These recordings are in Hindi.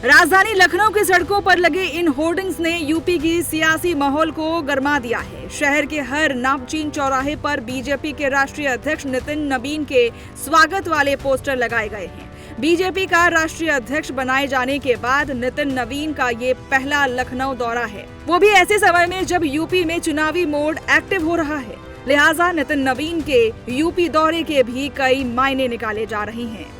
राजधानी लखनऊ की सड़कों पर लगे इन होर्डिंग्स ने यूपी की सियासी माहौल को गरमा दिया है। शहर के हर नामचीन चौराहे पर बीजेपी के राष्ट्रीय अध्यक्ष नितिन नबीन के स्वागत वाले पोस्टर लगाए गए हैं। बीजेपी का राष्ट्रीय अध्यक्ष बनाए जाने के बाद नितिन नबीन का ये पहला लखनऊ दौरा है, वो भी ऐसे समय में जब यूपी में चुनावी मोड एक्टिव हो रहा है। लिहाजा नितिन नबीन के यूपी दौरे के भी कई मायने निकाले जा रहे हैं।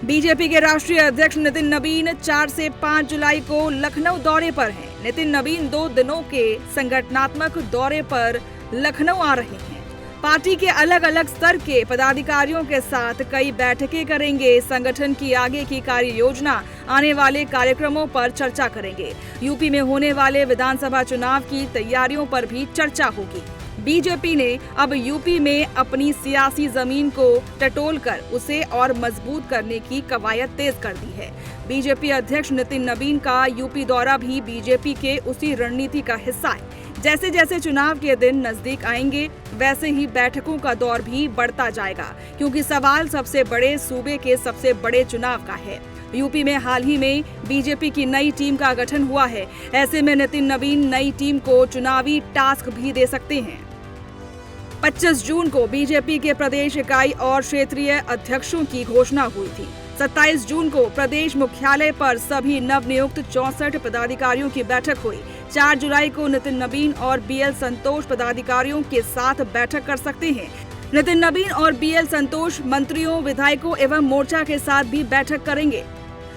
बीजेपी के राष्ट्रीय अध्यक्ष नितिन नबीन 4 से 5 जुलाई को लखनऊ दौरे पर हैं। नितिन नबीन 2 दिनों के संगठनात्मक दौरे पर लखनऊ आ रहे हैं। पार्टी के अलग अलग स्तर के पदाधिकारियों के साथ कई बैठकें करेंगे। संगठन की आगे की कार्य योजना, आने वाले कार्यक्रमों पर चर्चा करेंगे। यूपी में होने वाले विधानसभा चुनाव की तैयारियों पर भी चर्चा होगी। बीजेपी ने अब यूपी में अपनी सियासी जमीन को टटोलकर उसे और मजबूत करने की कवायद तेज कर दी है। बीजेपी अध्यक्ष नितिन नबीन का यूपी दौरा भी बीजेपी के उसी रणनीति का हिस्सा है। जैसे जैसे चुनाव के दिन नजदीक आएंगे, वैसे ही बैठकों का दौर भी बढ़ता जाएगा, क्योंकि सवाल सबसे बड़े सूबे के सबसे बड़े चुनाव का है। यूपी में हाल ही में बीजेपी की नई टीम का गठन हुआ है। ऐसे में नितिन नबीन नई टीम को चुनावी टास्क भी दे सकते हैं। 25 जून को बीजेपी के प्रदेश इकाई और क्षेत्रीय अध्यक्षों की घोषणा हुई थी। 27 जून को प्रदेश मुख्यालय पर सभी नवनियुक्त 64 पदाधिकारियों की बैठक हुई। 4 जुलाई को नितिन नबीन और बीएल संतोष पदाधिकारियों के साथ बैठक कर सकते हैं। नितिन नबीन और बीएल संतोष मंत्रियों, विधायकों एवं मोर्चा के साथ भी बैठक करेंगे।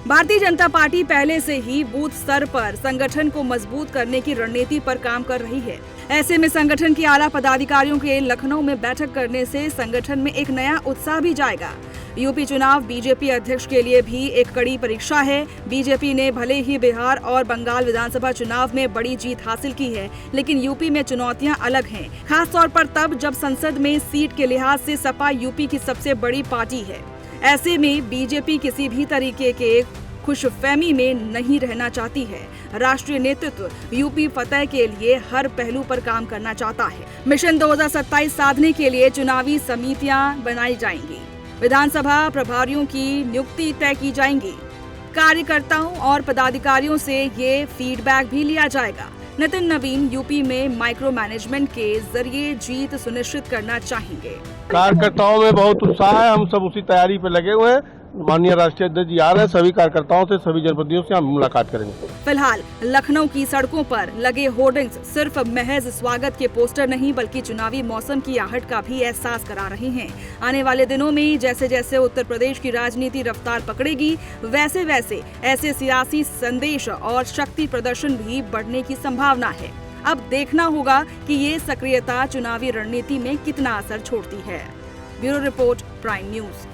भारतीय जनता पार्टी पहले से ही बूथ स्तर पर संगठन को मजबूत करने की रणनीति पर काम कर रही है। ऐसे में संगठन के आला पदाधिकारियों के लखनऊ में बैठक करने से संगठन में एक नया उत्साह भी जाएगा। यूपी चुनाव बीजेपी अध्यक्ष के लिए भी एक कड़ी परीक्षा है। बीजेपी ने भले ही बिहार और बंगाल विधानसभा चुनाव में बड़ी जीत हासिल की है, लेकिन यूपी में चुनौतियां अलग हैं, खास तौर पर तब जब संसद में सीट के लिहाज से सपा यूपी की सबसे बड़ी पार्टी है। ऐसे में बीजेपी किसी भी तरीके के खुशफहमी में नहीं रहना चाहती है। राष्ट्रीय नेतृत्व यूपी फतह के लिए हर पहलू पर काम करना चाहता है। मिशन 2027 साधने के लिए चुनावी समितियां बनाई जाएंगी। विधानसभा प्रभारियों की नियुक्ति तय की जाएंगी। कार्यकर्ताओं और पदाधिकारियों से ये फीडबैक भी लिया जाएगा। नितिन नबीन यूपी में माइक्रो मैनेजमेंट के जरिए जीत सुनिश्चित करना चाहेंगे। कार्यकर्ताओं में बहुत उत्साह है, हम सब उसी तैयारी पे लगे हुए हैं। माननीय राष्ट्रीय अध्यक्ष जी आ रहे हैं, सभी कार्यकर्ताओं से, सभी जनप्रतिनिधियों से हम मुलाकात करेंगे। फिलहाल लखनऊ की सड़कों पर लगे होर्डिंग्स सिर्फ महज स्वागत के पोस्टर नहीं, बल्कि चुनावी मौसम की आहट का भी एहसास करा रहे हैं। आने वाले दिनों में जैसे जैसे उत्तर प्रदेश की राजनीति रफ्तार पकड़ेगी, वैसे वैसे ऐसे सियासी संदेश और शक्ति प्रदर्शन भी बढ़ने की संभावना है। अब देखना होगा कि ये सक्रियता चुनावी रणनीति में कितना असर छोड़ती है। Bureau report, prime news.